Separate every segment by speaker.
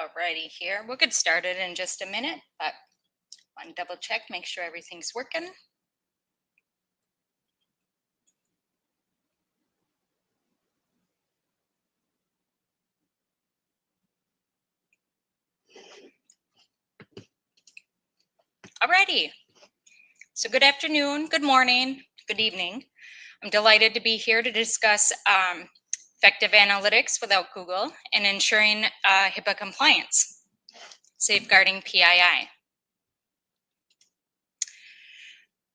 Speaker 1: Alrighty here. We'll get started in just a minute, but I want to double check, make sure everything's working. Alrighty. So good afternoon, good morning, good evening. I'm delighted to be here to discuss effective analytics without Google and ensuring HIPAA compliance, safeguarding PII.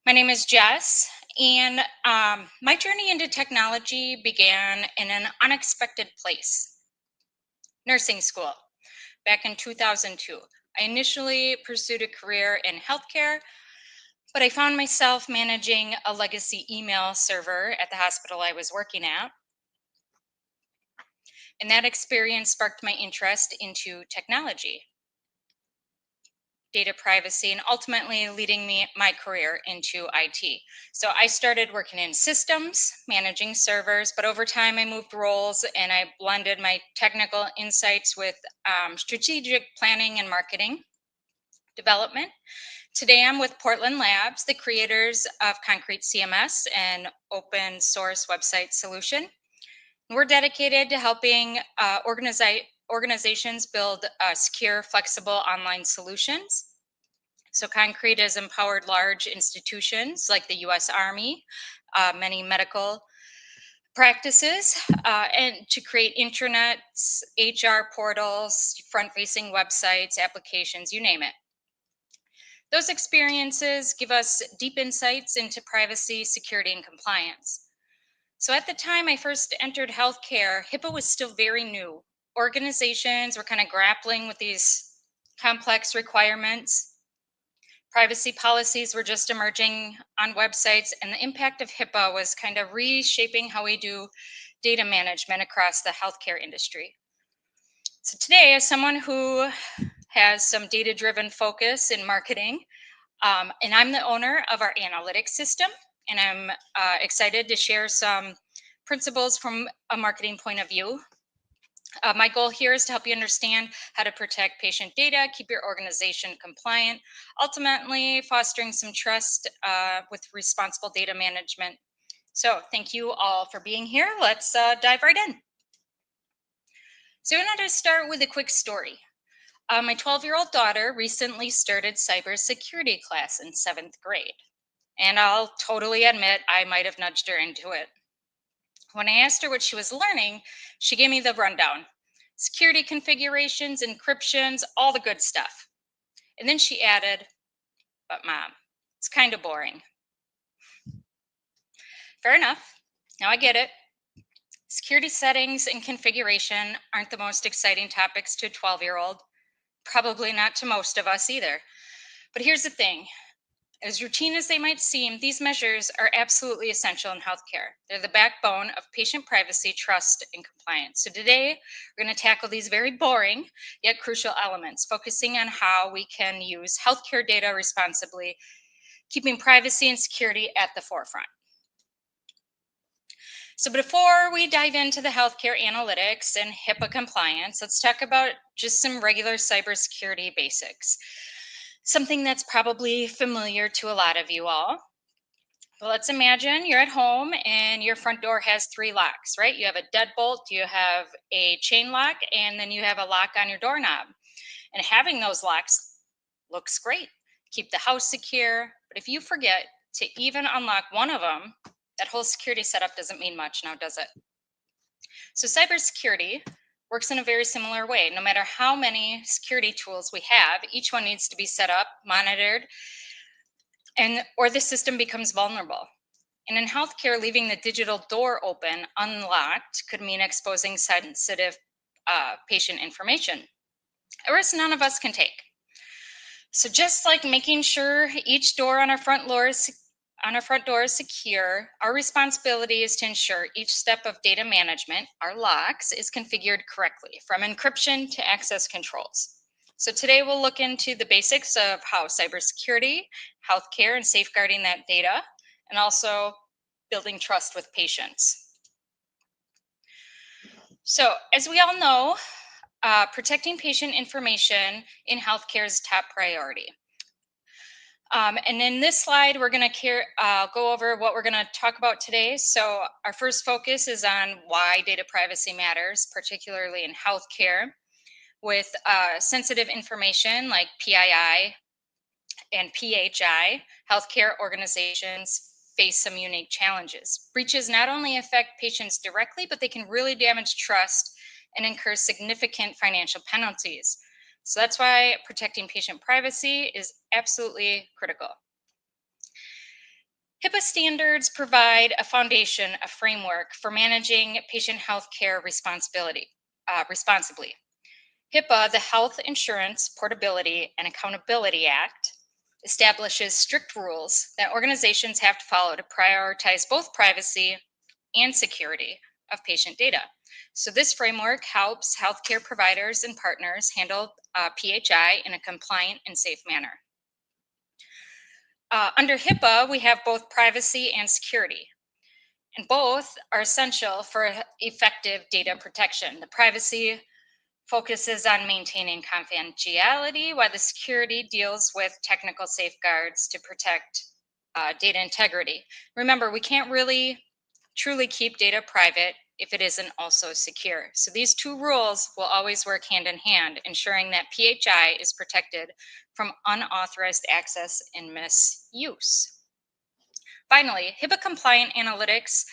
Speaker 1: My name is Jess, and my journey into technology began in an unexpected place, nursing school, back in 2002. I initially pursued a career in healthcare, but I found myself managing a legacy email server at the hospital I was working at. And that experience sparked my interest into technology, data privacy, and ultimately leading my career into IT. So I started working in systems, managing servers, but over time I moved roles and I blended my technical insights with strategic planning and marketing development. Today I'm with Portland Labs, the creators of Concrete CMS, an open source website solution. We're dedicated to helping organizations build secure, flexible online solutions. So Concrete has empowered large institutions like the US Army, many medical practices, and to create intranets, HR portals, front-facing websites, applications, you name it. Those experiences give us deep insights into privacy, security, and compliance. So at the time I first entered healthcare, HIPAA was still very new. Organizations were kind of grappling with these complex requirements. Privacy policies were just emerging on websites, and the impact of HIPAA was kind of reshaping how we do data management across the healthcare industry. So today, as someone who has some data-driven focus in marketing, and I'm the owner of our analytics system, and I'm excited to share some principles from a marketing point of view. My goal here is to help you understand how to protect patient data, keep your organization compliant, ultimately fostering some trust with responsible data management. So thank you all for being here. Let's dive right in. So I wanted to start with a quick story. My 12-year-old daughter recently started cybersecurity class in 7th grade. And I'll totally admit I might have nudged her into it. When I asked her what she was learning, she gave me the rundown: security configurations, encryptions, all the good stuff. And then she added, "But mom, it's kind of boring." Fair enough. Now I get it. Security settings and configuration aren't the most exciting topics to a 12-year-old. Probably not to most of us either. But here's the thing. As routine as they might seem, these measures are absolutely essential in healthcare. They're the backbone of patient privacy, trust, and compliance. So today, we're going to tackle these very boring yet crucial elements, focusing on how we can use healthcare data responsibly, keeping privacy and security at the forefront. So before we dive into the healthcare analytics and HIPAA compliance, let's talk about just some regular cybersecurity basics. Something that's probably familiar to a lot of you all. Well, let's imagine you're at home and your front door has 3 locks, right? You have a deadbolt, you have a chain lock, and then you have a lock on your doorknob. And having those locks looks great. Keep the house secure. But if you forget to even unlock one of them, that whole security setup doesn't mean much now, does it? So cybersecurity works in a very similar way. No matter how many security tools we have, each one needs to be set up, monitored, or the system becomes vulnerable. And in healthcare, leaving the digital door open unlocked could mean exposing sensitive patient information, a risk none of us can take. So just like making sure each door on our front door is secure, our responsibility is to ensure each step of data management, our locks, is configured correctly, from encryption to access controls. So today we'll look into the basics of how cybersecurity, healthcare, and safeguarding that data, and also building trust with patients. So as we all know, protecting patient information in healthcare is top priority. And in this slide, we're going to go over what we're going to talk about today. So our first focus is on why data privacy matters, particularly in healthcare, with sensitive information like PII and PHI. Healthcare organizations face some unique challenges. Breaches not only affect patients directly, but they can really damage trust and incur significant financial penalties. So that's why protecting patient privacy is absolutely critical. HIPAA standards provide a foundation, a framework for managing patient health care responsibly. HIPAA, the Health Insurance Portability and Accountability Act, establishes strict rules that organizations have to follow to prioritize both privacy and security of patient data. So this framework helps healthcare providers and partners handle PHI in a compliant and safe manner. Under HIPAA, we have both privacy and security, and both are essential for effective data protection. The privacy focuses on maintaining confidentiality, while the security deals with technical safeguards to protect data integrity. Remember, we can't really truly keep data private if it isn't also secure. So these two rules will always work hand in hand, ensuring that PHI is protected from unauthorized access and misuse. Finally, HIPAA compliant analytics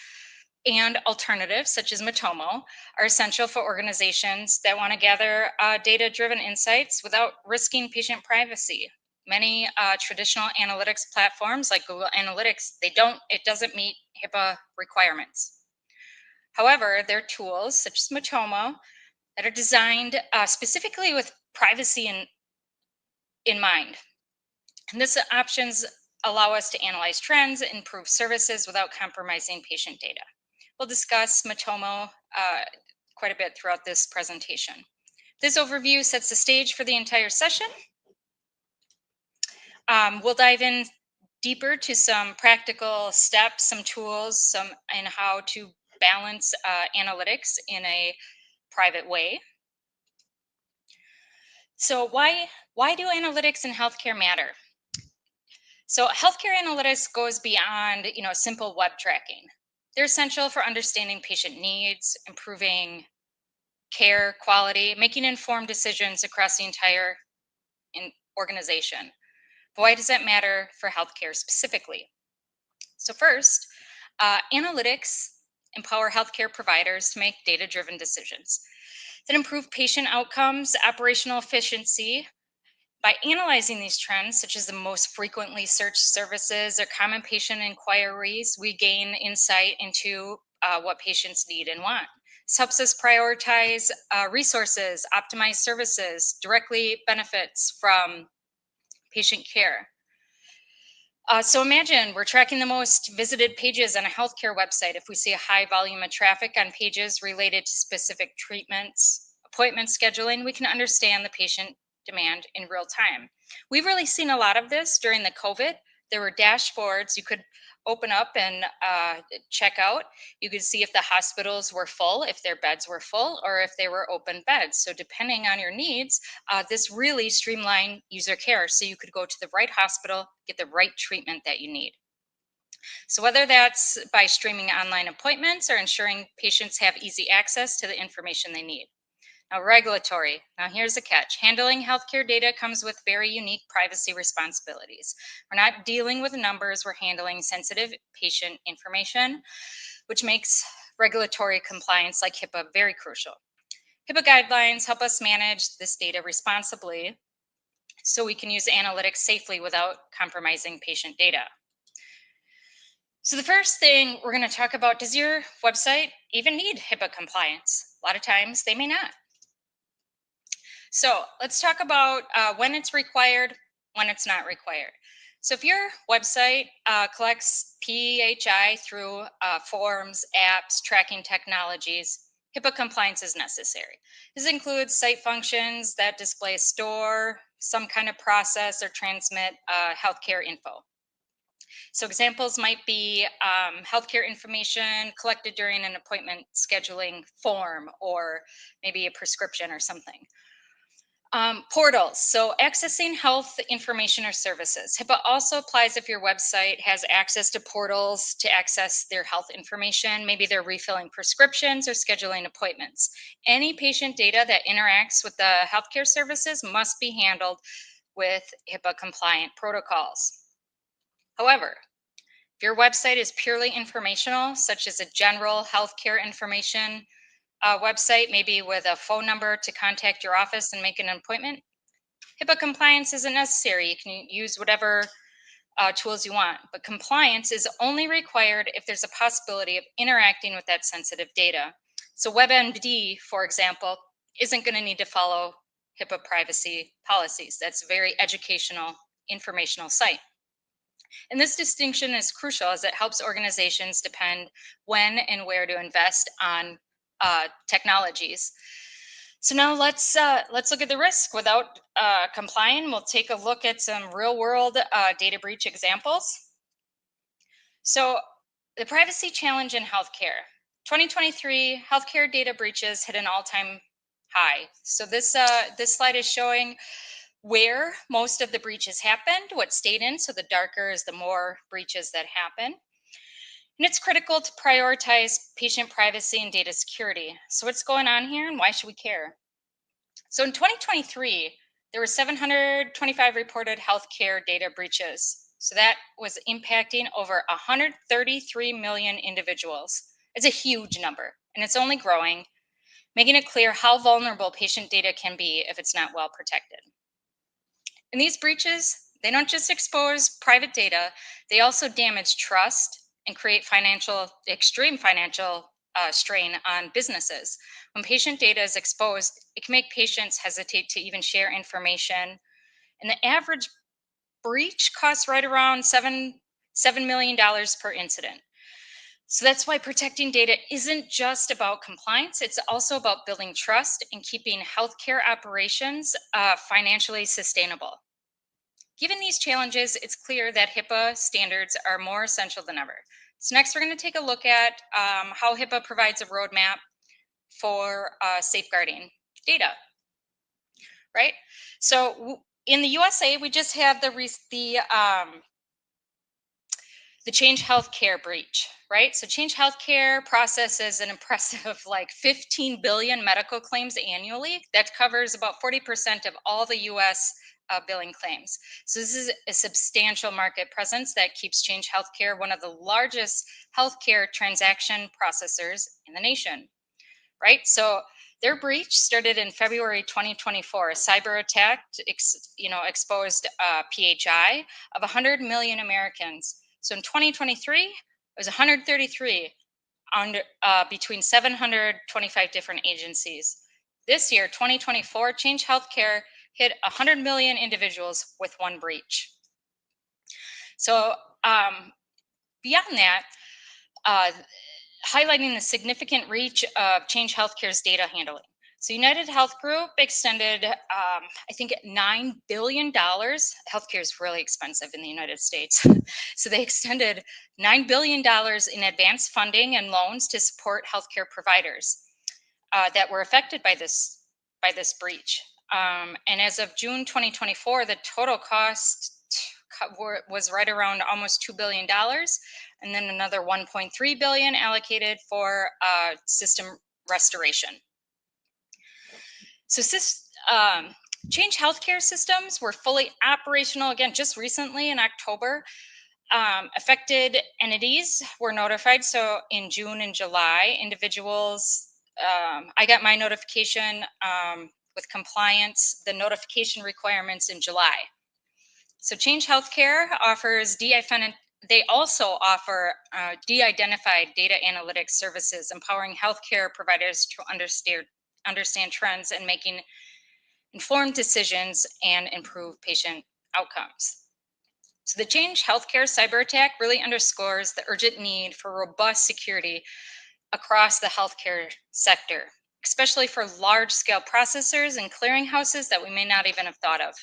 Speaker 1: and alternatives such as Matomo are essential for organizations that want to gather data-driven insights without risking patient privacy. Many traditional analytics platforms like Google Analytics, it doesn't meet HIPAA requirements. However, there are tools such as Matomo that are designed specifically with privacy in mind. And these options allow us to analyze trends, improve services without compromising patient data. We'll discuss Matomo quite a bit throughout this presentation. This overview sets the stage for the entire session. We'll dive in deeper to some practical steps, some tools, and how to balance analytics in a private way. So why do analytics in healthcare matter? So healthcare analytics goes beyond, simple web tracking. They're essential for understanding patient needs, improving care quality, making informed decisions across the entire organization. But why does that matter for healthcare specifically? So first, analytics empower healthcare providers to make data-driven decisions that improve patient outcomes, operational efficiency. By analyzing these trends, such as the most frequently searched services or common patient inquiries, we gain insight into what patients need and want. This helps us prioritize resources, optimize services, directly benefits from patient care. So imagine we're tracking the most visited pages on a healthcare website. If we see a high volume of traffic on pages related to specific treatments, appointment scheduling, we can understand the patient demand in real time. We've really seen a lot of this during the COVID. There were dashboards you could open up and check out. You could see if the hospitals were full, if their beds were full, or if they were open beds. So depending on your needs, this really streamlined user care. So you could go to the right hospital, get the right treatment that you need. So whether that's by streaming online appointments or ensuring patients have easy access to the information they need. Now, regulatory. Now, here's the catch. Handling healthcare data comes with very unique privacy responsibilities. We're not dealing with numbers, we're handling sensitive patient information, which makes regulatory compliance like HIPAA very crucial. HIPAA guidelines help us manage this data responsibly so we can use analytics safely without compromising patient data. So the first thing we're going to talk about, does your website even need HIPAA compliance? A lot of times they may not. So let's talk about when it's required, when it's not required. So if your website collects PHI through forms, apps, tracking technologies, HIPAA compliance is necessary. This includes site functions that display, store, some kind of process, or transmit healthcare info. So examples might be healthcare information collected during an appointment scheduling form, or maybe a prescription or something. Portals, so accessing health information or services. HIPAA also applies if your website has access to portals to access their health information. Maybe they're refilling prescriptions or scheduling appointments. Any patient data that interacts with the healthcare services must be handled with HIPAA compliant protocols. However, if your website is purely informational, such as a general healthcare information website, maybe with a phone number to contact your office and make an appointment, HIPAA compliance isn't necessary. You can use whatever tools you want, but compliance is only required if there's a possibility of interacting with that sensitive data. So WebMD, for example, isn't going to need to follow HIPAA privacy policies. That's a very educational, informational site. And this distinction is crucial as it helps organizations depend when and where to invest on technologies. So now let's look at the risk without complying. We'll take a look at some real world data breach examples. So the privacy challenge in healthcare. 2023 healthcare data breaches hit an all-time high. So this slide is showing where most of the breaches happened, what state in. So the darker is the more breaches that happen. And it's critical to prioritize patient privacy and data security. So what's going on here and why should we care? So in 2023, there were 725 reported healthcare data breaches. So that was impacting over 133 million individuals. It's a huge number, and it's only growing, making it clear how vulnerable patient data can be if it's not well protected. And these breaches, they don't just expose private data, they also damage trust and create extreme financial strain on businesses. When patient data is exposed, it can make patients hesitate to even share information. And the average breach costs right around $7 million per incident. So that's why protecting data isn't just about compliance, it's also about building trust and keeping healthcare operations financially sustainable. Given these challenges, it's clear that HIPAA standards are more essential than ever. So next, we're going to take a look at how HIPAA provides a roadmap for safeguarding data, right? So in the USA, we just had the Change Healthcare breach, right? So Change Healthcare processes an impressive like 15 billion medical claims annually. That covers about 40% of all the US billing claims. So this is a substantial market presence that keeps Change Healthcare one of the largest healthcare transaction processors in the nation, right? So their breach started in February 2024. A cyber attack, exposed PHI of 100 million Americans. So in 2023, it was 133 between 725 different agencies. This year, 2024, Change Healthcare hit 100 million individuals with one breach. So beyond that, highlighting the significant reach of Change Healthcare's data handling. So United Health Group extended, I think, $9 billion. Healthcare is really expensive in the United States. So they extended $9 billion in advance funding and loans to support healthcare providers that were affected by this breach. And as of June 2024, the total cost was right around almost $2 billion, and then another 1.3 billion allocated for system restoration. So Change Healthcare systems were fully operational again just recently in October. Affected entities were notified. So in June and July, individuals, I got my notification with compliance, the notification requirements in July. So Change Healthcare offers they also offer de-identified data analytics services, empowering healthcare providers to understand trends and making informed decisions and improve patient outcomes. So the Change Healthcare cyber attack really underscores the urgent need for robust security across the healthcare sector, especially for large-scale processors and clearinghouses that we may not even have thought of.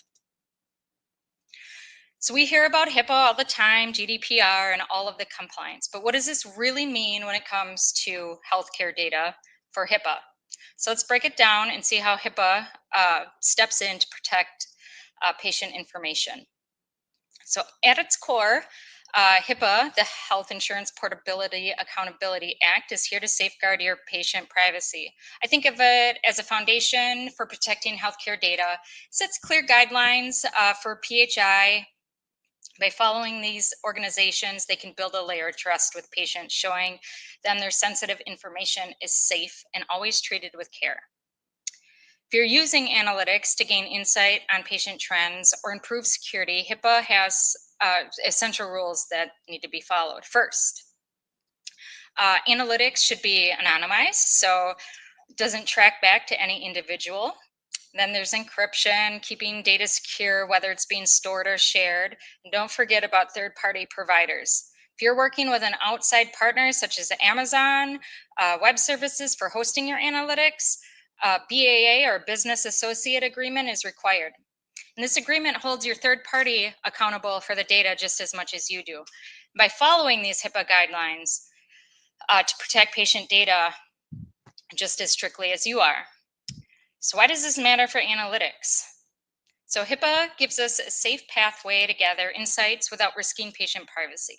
Speaker 1: So we hear about HIPAA all the time, GDPR, and all of the compliance. But what does this really mean when it comes to healthcare data for HIPAA? So let's break it down and see how HIPAA steps in to protect patient information. So at its core, HIPAA, the Health Insurance Portability Accountability Act, is here to safeguard your patient privacy. I think of it as a foundation for protecting healthcare data, sets clear guidelines for PHI. By following these organizations, they can build a layer of trust with patients, showing them their sensitive information is safe and always treated with care. If you're using analytics to gain insight on patient trends or improve security, HIPAA has essential rules that need to be followed. First, analytics should be anonymized, so it doesn't track back to any individual. Then there's encryption, keeping data secure, whether it's being stored or shared. And don't forget about third party providers. If you're working with an outside partner, such as Amazon Web Services for hosting your analytics, BAA or Business Associate Agreement is required. And this agreement holds your third party accountable for the data just as much as you do. By following these HIPAA guidelines to protect patient data just as strictly as you are. So why does this matter for analytics? So HIPAA gives us a safe pathway to gather insights without risking patient privacy.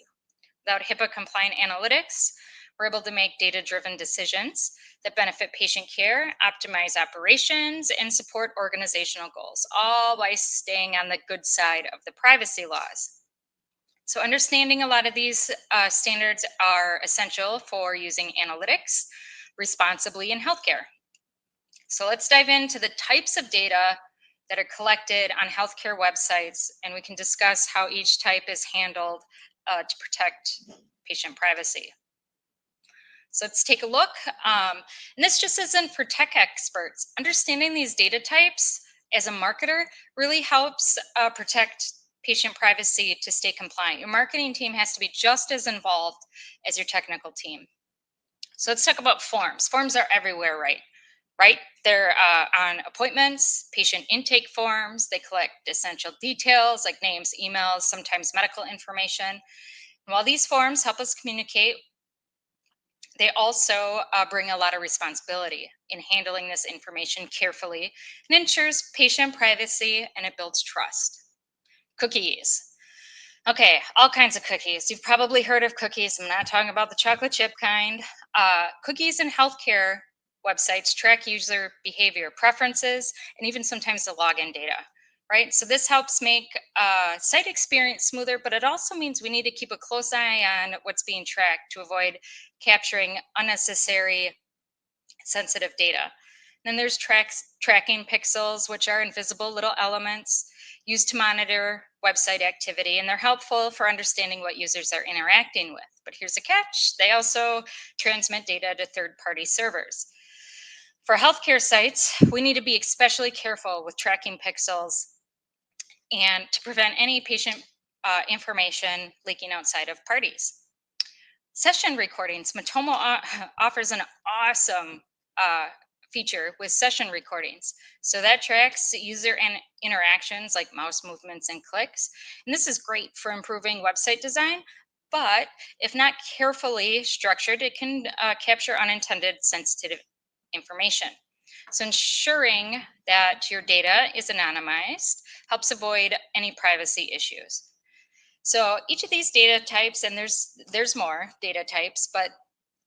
Speaker 1: Without HIPAA compliant analytics, we're able to make data-driven decisions that benefit patient care, optimize operations, and support organizational goals, all by staying on the good side of the privacy laws. So understanding a lot of these standards are essential for using analytics responsibly in healthcare. So let's dive into the types of data that are collected on healthcare websites, and we can discuss how each type is handled to protect patient privacy. So let's take a look. And this just isn't for tech experts. Understanding these data types as a marketer really helps protect patient privacy to stay compliant. Your marketing team has to be just as involved as your technical team. So let's talk about forms. Forms are everywhere, right? They're on appointments, patient intake forms. They collect essential details like names, emails, sometimes medical information. And while these forms help us communicate, they also bring a lot of responsibility in handling this information carefully and ensures patient privacy, and it builds trust. Cookies. Okay, all kinds of cookies. You've probably heard of cookies. I'm not talking about the chocolate chip kind. Cookies in healthcare websites track user behavior, preferences, and even sometimes the login data, right? So this helps make site experience smoother, but it also means we need to keep a close eye on what's being tracked to avoid capturing unnecessary sensitive data. Then there's tracking pixels, which are invisible little elements used to monitor website activity, and they're helpful for understanding what users are interacting with. But here's a catch: they also transmit data to third party servers. For healthcare sites, we need to be especially careful with tracking pixels and to prevent any patient information leaking outside of parties. Session recordings. Matomo offers an awesome feature with session recordings. So that tracks user interactions like mouse movements and clicks. And this is great for improving website design, but if not carefully structured, it can capture unintended sensitive information. So ensuring that your data is anonymized helps avoid any privacy issues. So each of these data types, and there's more data types, but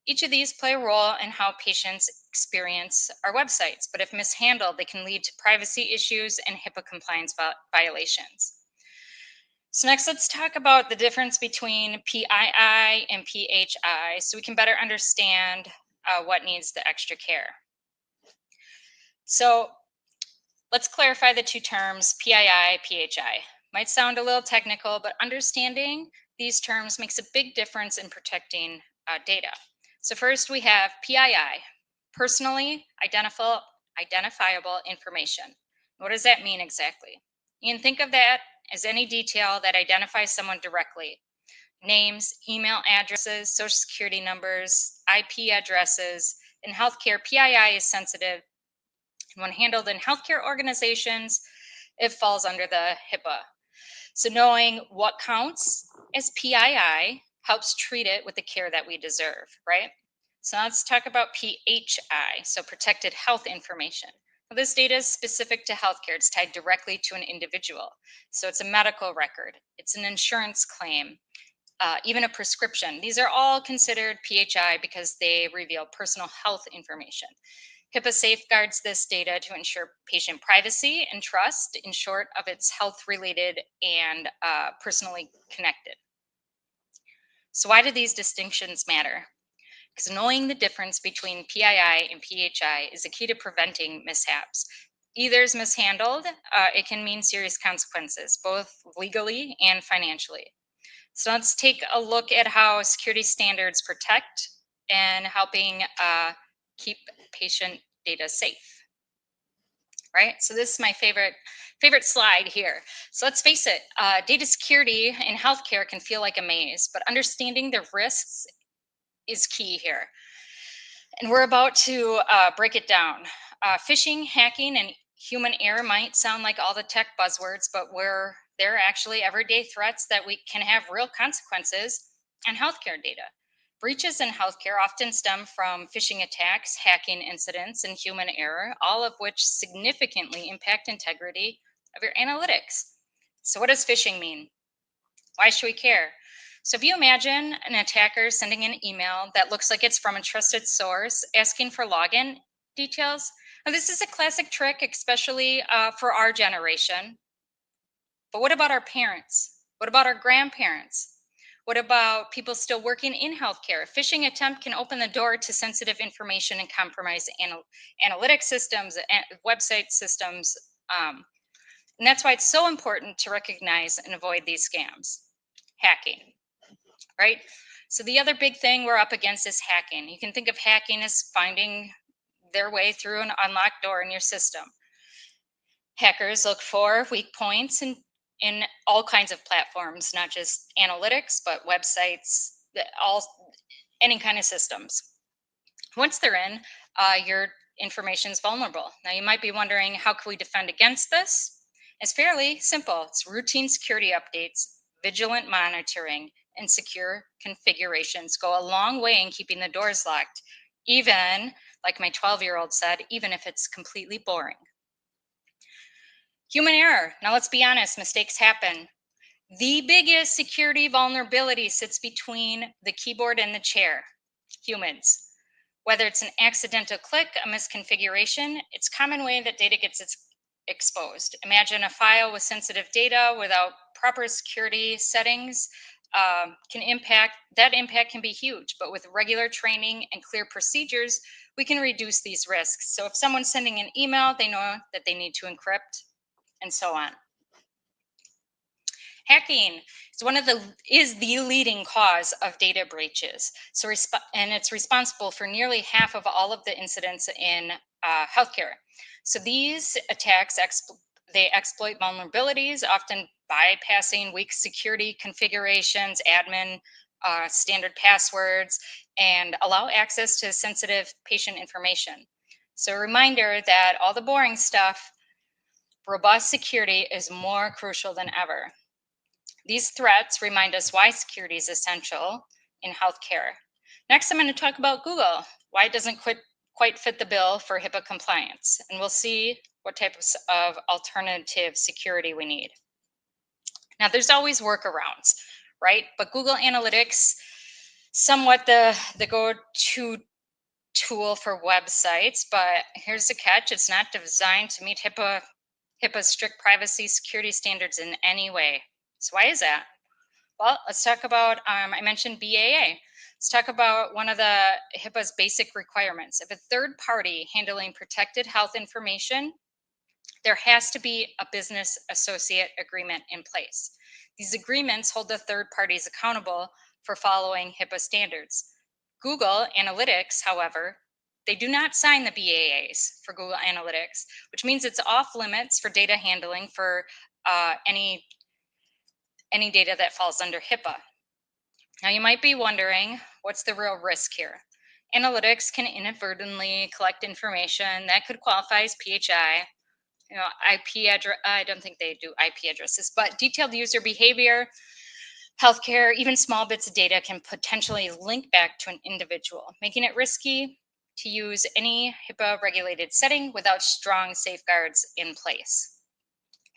Speaker 1: each of these play a role in how patients experience our websites. But if mishandled, they can lead to privacy issues and HIPAA compliance violations. So next, let's talk about the difference between PII and PHI so we can better understand what needs the extra care. So let's clarify the two terms, PII, PHI. Might sound a little technical, but understanding these terms makes a big difference in protecting data. So first we have PII, personally identifiable information. What does that mean exactly? You can think of that as any detail that identifies someone directly. Names, email addresses, social security numbers, IP addresses. In healthcare, PII is sensitive. When handled in healthcare organizations, it falls under the HIPAA. So knowing what counts as PII helps treat it with the care that we deserve, right? So now let's talk about PHI, so protected health information. Now, this data is specific to healthcare. It's tied directly to an individual. So it's a medical record, it's an insurance claim, even a prescription. These are all considered PHI because they reveal personal health information. HIPAA safeguards this data to ensure patient privacy and trust, in short, of its health related and personally connected. So, why do these distinctions matter? Because knowing the difference between PII and PHI is a key to preventing mishaps. Either is mishandled, it can mean serious consequences, both legally and financially. So let's take a look at how security standards protect and helping keep patient data safe. Right. So this is my favorite slide here. So let's face it, data security in healthcare can feel like a maze, but understanding the risks is key here. And we're about to break it down. Phishing, hacking, and human error might sound like all the tech buzzwords, but they're actually everyday threats that we can have real consequences on healthcare data. Breaches in healthcare often stem from phishing attacks, hacking incidents, and human error, all of which significantly impact integrity of your analytics. So, what does phishing mean? Why should we care? So, if you imagine an attacker sending an email that looks like it's from a trusted source asking for login details, now this is a classic trick, especially for our generation. But what about our parents? What about our grandparents? What about people still working in healthcare? A phishing attempt can open the door to sensitive information and compromise analytic systems, website systems. And that's why it's so important to recognize and avoid these scams. Hacking, right? So the other big thing we're up against is hacking. You can think of hacking as finding their way through an unlocked door in your system. Hackers look for weak points in all kinds of platforms, not just analytics, but websites, any kind of systems. Once they're in, your information is vulnerable. Now you might be wondering, how can we defend against this? It's fairly simple. It's routine security updates, vigilant monitoring, and secure configurations go a long way in keeping the doors locked, even, like my 12-year-old said, even if it's completely boring. Human error. Now let's be honest, mistakes happen. The biggest security vulnerability sits between the keyboard and the chair, humans. Whether it's an accidental click, a misconfiguration, it's a common way that data gets exposed. Imagine a file with sensitive data without proper security settings. That impact can be huge, but with regular training and clear procedures, we can reduce these risks. So if someone's sending an email, they know that they need to encrypt, and so on. Hacking is the leading cause of data breaches. So and it's responsible for nearly half of all of the incidents in healthcare. So these attacks they exploit vulnerabilities, often bypassing weak security configurations, admin standard passwords, and allow access to sensitive patient information. So a reminder that all the boring stuff, robust security is more crucial than ever. These threats remind us why security is essential in healthcare. Next, I'm going to talk about Google, why it doesn't quite fit the bill for HIPAA compliance, and we'll see what types of alternative security we need. Now, there's always workarounds, right? But Google Analytics, somewhat the go-to tool for websites, but here's the catch: it's not designed to meet HIPAA's strict privacy security standards in any way. So why is that? Well, let's talk about, I mentioned BAA. Let's talk about one of the HIPAA's basic requirements. If a third party handling protected health information, there has to be a business associate agreement in place. These agreements hold the third parties accountable for following HIPAA standards. Google Analytics, however, they do not sign the BAAs for Google Analytics, which means it's off limits for data handling for any data that falls under HIPAA. Now, you might be wondering, what's the real risk here? Analytics can inadvertently collect information that could qualify as PHI, IP address. I don't think they do IP addresses, but detailed user behavior, healthcare, even small bits of data can potentially link back to an individual, making it risky to use any HIPAA regulated setting without strong safeguards in place.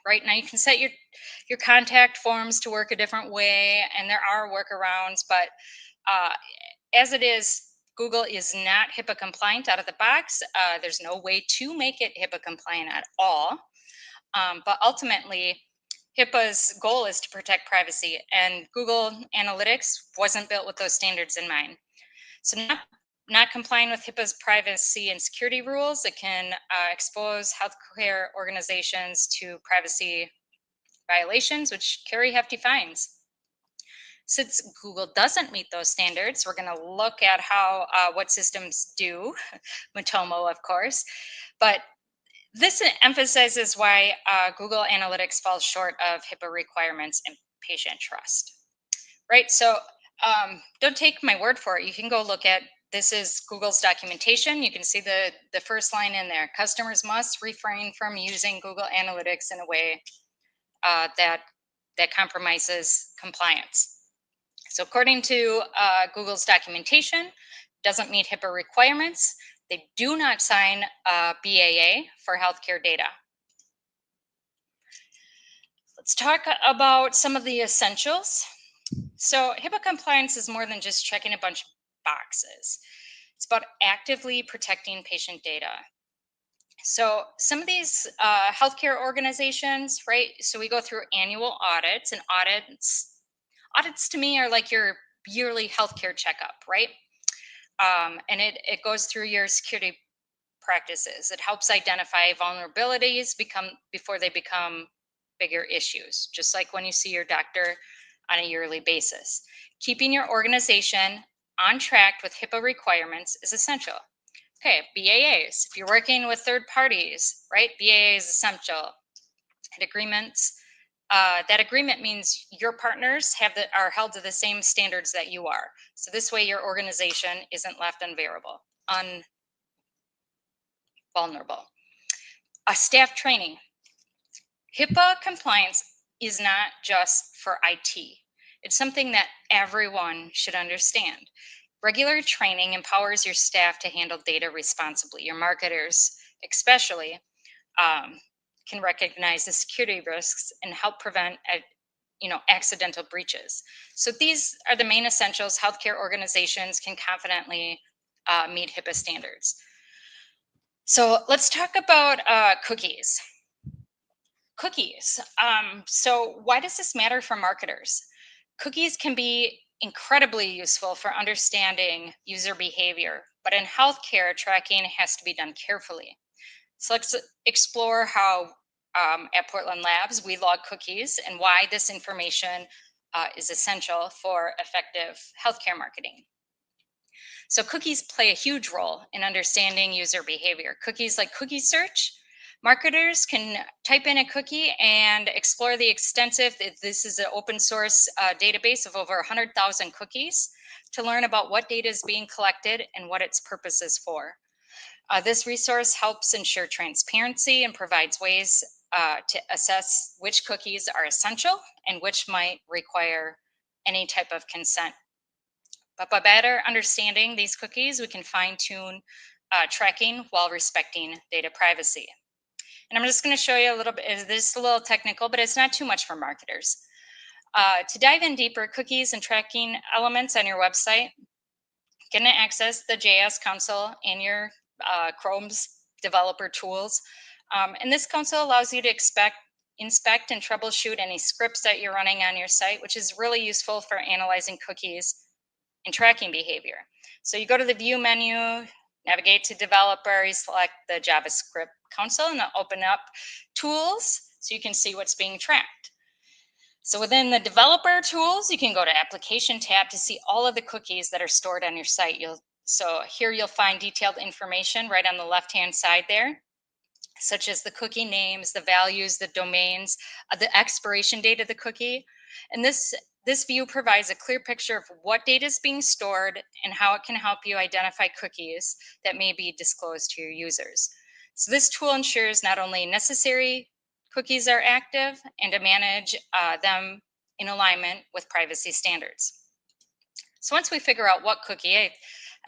Speaker 1: Right now, you can set your contact forms to work a different way, and there are workarounds, but uh, as it is, Google is not HIPAA compliant out of the box. There's no way to make it HIPAA compliant at all. But ultimately, HIPAA's goal is to protect privacy, and Google Analytics wasn't built with those standards in mind. So, not complying with HIPAA's privacy and security rules, it can expose healthcare organizations to privacy violations, which carry hefty fines. Since Google doesn't meet those standards, we're going to look at how what systems do, Matomo, of course, but this emphasizes why Google Analytics falls short of HIPAA requirements and patient trust. Right. So don't take my word for it. You can go look at this is Google's documentation. You can see the first line in there. Customers must refrain from using Google Analytics in a way that compromises compliance. So according to Google's documentation, doesn't meet HIPAA requirements. They do not sign BAA for healthcare data. Let's talk about some of the essentials. So HIPAA compliance is more than just checking a bunch of boxes. It's about actively protecting patient data. So some of these healthcare organizations, right? So we go through annual audits, and audits to me are like your yearly healthcare checkup, right? And it goes through your security practices. It helps identify vulnerabilities before they become bigger issues, just like when you see your doctor on a yearly basis. Keeping your organization on track with HIPAA requirements is essential. Okay, BAAs. If you're working with third parties, right? BAA is essential. And agreements. That agreement means your partners are held to the same standards that you are. So this way, your organization isn't left vulnerable. Staff training. HIPAA compliance is not just for IT. It's something that everyone should understand. Regular training empowers your staff to handle data responsibly. Your marketers, especially, can recognize the security risks and help prevent accidental breaches. So these are the main essentials healthcare organizations can confidently meet HIPAA standards. So let's talk about cookies. Cookies. So why does this matter for marketers? Cookies can be incredibly useful for understanding user behavior, but in healthcare, tracking has to be done carefully. So let's explore how at Portland Labs we log cookies and why this information is essential for effective healthcare marketing. So cookies play a huge role in understanding user behavior. Cookies like cookie search, marketers can type in a cookie and explore the extensive, this is an open source database of over 100,000 cookies to learn about what data is being collected and what its purpose is for. This resource helps ensure transparency and provides ways to assess which cookies are essential and which might require any type of consent. But by better understanding these cookies, we can fine tune tracking while respecting data privacy. And I'm just going to show you a little bit, this is a little technical, but it's not too much for marketers. To dive in deeper, cookies and tracking elements on your website, can access the JS console in your Chrome's developer tools. And this console allows you to inspect and troubleshoot any scripts that you're running on your site, which is really useful for analyzing cookies and tracking behavior. So you go to the view menu, navigate to developer, you select the JavaScript console and open up tools so you can see what's being tracked. So within the developer tools, you can go to application tab to see all of the cookies that are stored on your site. So here you'll find detailed information right on the left-hand side there, such as the cookie names, the values, the domains, the expiration date of the cookie. And this view provides a clear picture of what data is being stored and how it can help you identify cookies that may be disclosed to your users. So this tool ensures not only necessary cookies are active and to manage them in alignment with privacy standards. So once we figure out what cookie, I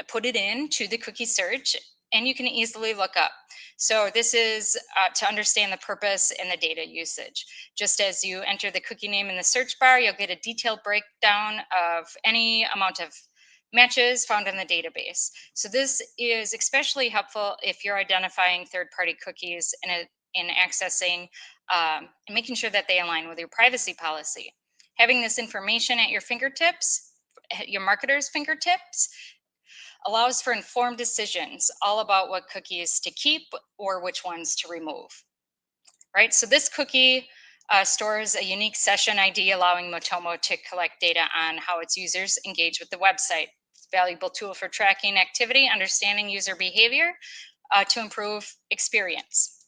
Speaker 1: put it into the cookie search and you can easily look up. So this is to understand the purpose and the data usage. Just as you enter the cookie name in the search bar, you'll get a detailed breakdown of any amount of matches found in the database. So this is especially helpful if you're identifying third-party cookies in accessing and making sure that they align with your privacy policy. Having this information at your fingertips, your marketer's fingertips, allows for informed decisions all about what cookies to keep or which ones to remove, right? So this cookie stores a unique session ID, allowing Matomo to collect data on how its users engage with the website. It's a valuable tool for tracking activity, understanding user behavior to improve experience.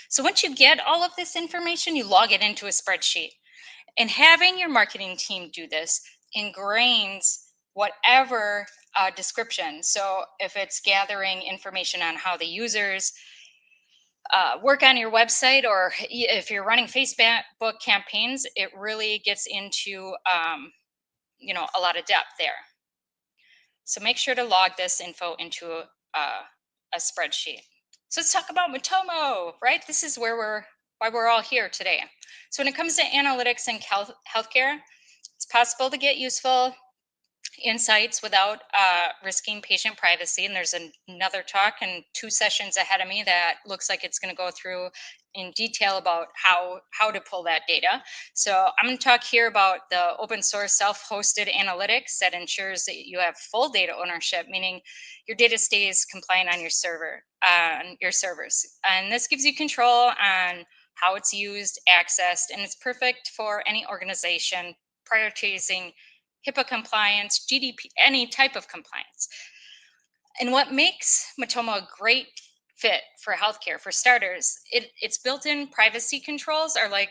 Speaker 1: So once you get all of this information, you log it into a spreadsheet. And having your marketing team do this ingrains whatever description. So if it's gathering information on how the users work on your website, or if you're running Facebook campaigns, it really gets into a lot of depth there. So make sure to log this info into a spreadsheet. So let's talk about Matomo, right? This is why we're all here today. So when it comes to analytics and healthcare, it's possible to get useful insights without risking patient privacy. And there's another talk and 2 sessions ahead of me that looks like it's going to go through in detail about how to pull that data. So I'm going to talk here about the open source self-hosted analytics that ensures that you have full data ownership, meaning your data stays compliant on your servers. And this gives you control on how it's used, accessed, and it's perfect for any organization prioritizing HIPAA compliance, GDP, any type of compliance. And what makes Matomo a great fit for healthcare, for starters, its built-in privacy controls are like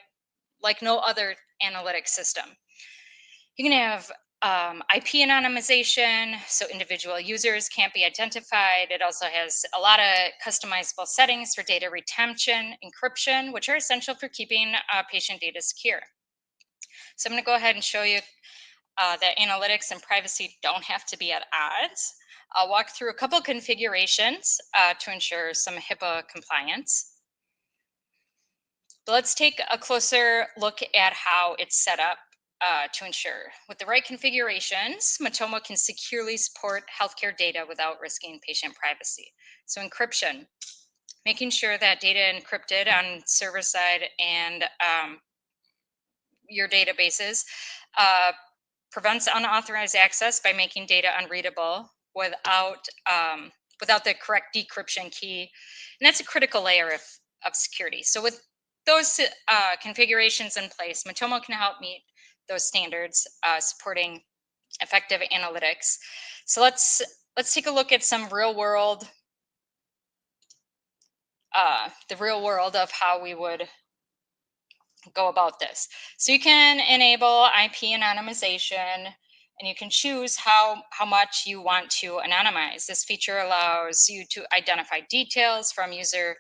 Speaker 1: no other analytics system. You can have IP anonymization, so individual users can't be identified. It also has a lot of customizable settings for data retention, encryption, which are essential for keeping patient data secure. So I'm going to go ahead and show you that analytics and privacy don't have to be at odds. I'll walk through a couple configurations to ensure some HIPAA compliance. But let's take a closer look at how it's set up to ensure. With the right configurations, Matomo can securely support healthcare data without risking patient privacy. So encryption, making sure that data encrypted on server side and your databases prevents unauthorized access by making data unreadable without the correct decryption key, and that's a critical layer of security. So with those configurations in place, Matomo can help meet those standards, supporting effective analytics. So let's take a look at some the real world of how we would go about this. So you can enable IP anonymization, and you can choose how much you want to anonymize. This feature allows you to identify details from user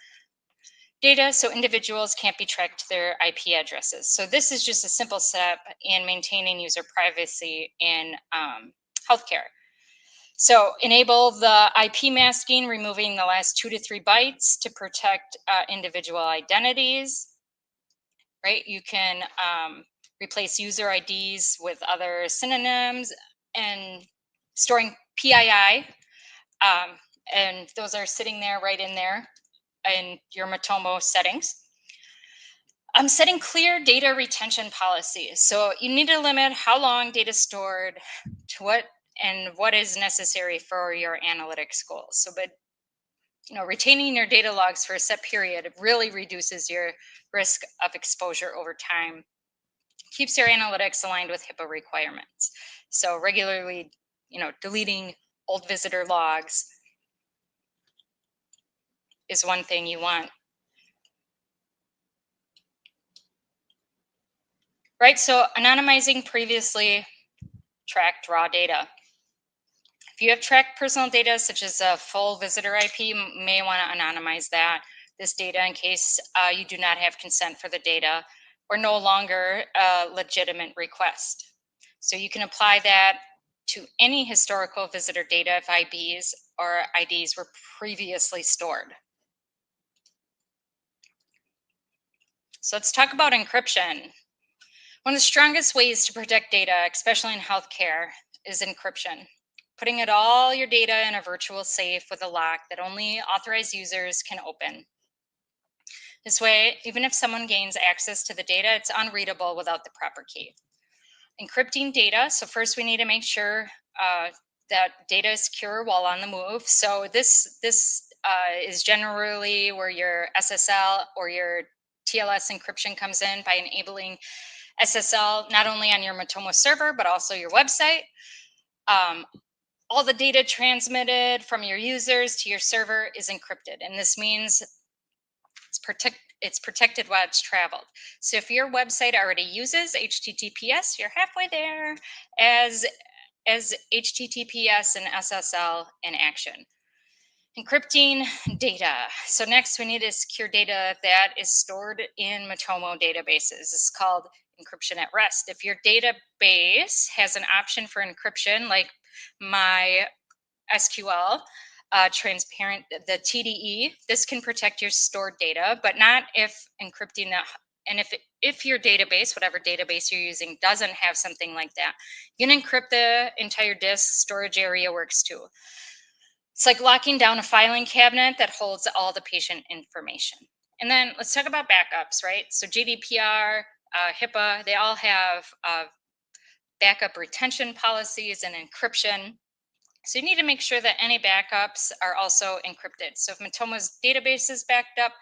Speaker 1: data so individuals can't be tracked to their IP addresses. So this is just a simple step in maintaining user privacy in healthcare. So enable the IP masking, removing the last 2 to 3 bytes to protect individual identities. Right? You can replace user IDs with other synonyms and storing PII. And those are sitting there right in there in your Matomo settings. I'm setting clear data retention policies. So you need to limit how long data is stored to what is necessary for your analytics goals. So, but retaining your data logs for a set period really reduces your risk of exposure over time, keeps your analytics aligned with HIPAA requirements. So regularly, deleting old visitor logs is one thing you want. Right, so anonymizing previously tracked raw data. If If you have tracked personal data, such as a full visitor IP, you may want to anonymize this data in case you do not have consent for the data or no longer a legitimate request. So you can apply that to any historical visitor data if IBs or IDs were previously stored. So let's talk about encryption. One of the strongest ways to protect data, especially in healthcare, is encryption. Putting all your data in a virtual safe with a lock that only authorized users can open. This way, even if someone gains access to the data, it's unreadable without the proper key. Encrypting data. So first we need to make sure that data is secure while on the move. So this is generally where your SSL or your TLS encryption comes in by enabling SSL not only on your Matomo server, but also your website. All the data transmitted from your users to your server is encrypted. And this means it's protected while it's traveled. So if your website already uses HTTPS, you're halfway there as HTTPS and SSL in action. Encrypting data. So next we need to secure data that is stored in Matomo databases. It's called encryption at rest. If your database has an option for encryption, like my SQL, transparent, the TDE, this can protect your stored data, but not if encrypting the, and if your database, whatever database you're using, doesn't have something like that, you can encrypt the entire disk storage area works too. It's like locking down a filing cabinet that holds all the patient information. And then let's talk about backups, right? So GDPR, HIPAA, they all have backup retention policies and encryption. So you need to make sure that any backups are also encrypted. So if Matomo's database is backed up,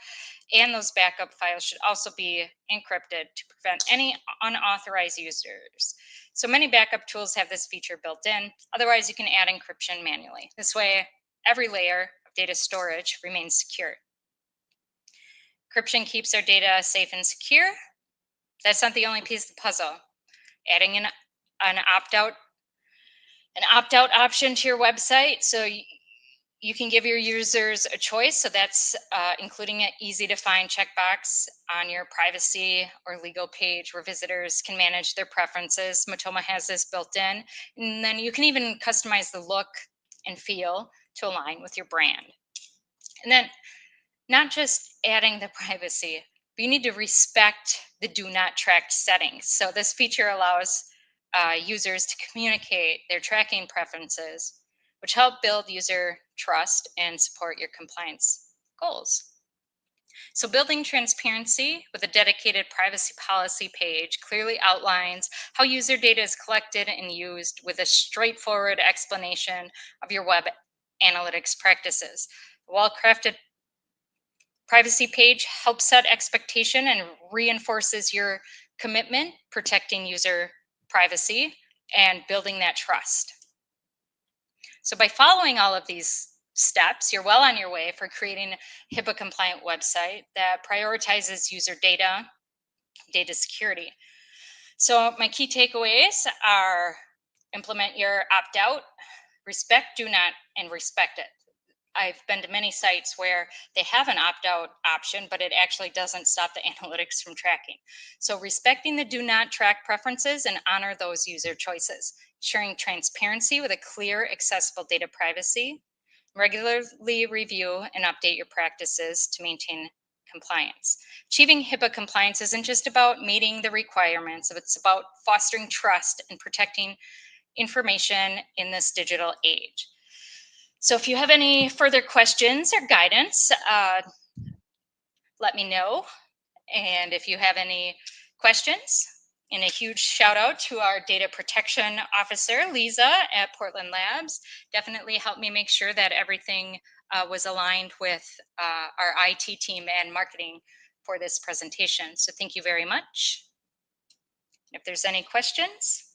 Speaker 1: and those backup files should also be encrypted to prevent any unauthorized users. So many backup tools have this feature built in. Otherwise, you can add encryption manually. This way, every layer of data storage remains secure. Encryption keeps our data safe and secure. That's not the only piece of the puzzle. Adding an opt-out option to your website, so you can give your users a choice. So that's including an easy to find checkbox on your privacy or legal page where visitors can manage their preferences. Matomo has this built in. And then you can even customize the look and feel to align with your brand. And then not just adding the privacy, but you need to respect the do not track settings. So this feature allows users to communicate their tracking preferences, which help build user trust and support your compliance goals. So building transparency with a dedicated privacy policy page clearly outlines how user data is collected and used with a straightforward explanation of your web analytics practices. A well-crafted privacy page helps set expectation and reinforces your commitment, protecting user privacy and building that trust. So by following all of these steps, you're well on your way for creating a HIPAA compliant website that prioritizes user data security. So my key takeaways are: implement your opt-out, respect, do not, and respect it. I've been to many sites where they have an opt-out option, but it actually doesn't stop the analytics from tracking. So respecting the do not track preferences and honor those user choices. Ensuring transparency with a clear, accessible data privacy. Regularly review and update your practices to maintain compliance. Achieving HIPAA compliance isn't just about meeting the requirements, it's about fostering trust and protecting information in this digital age. So if you have any further questions or guidance, let me know. And if you have any questions, and a huge shout out to our data protection officer, Lisa at Portland Labs, definitely helped me make sure that everything was aligned with our IT team and marketing for this presentation. So thank you very much. If there's any questions.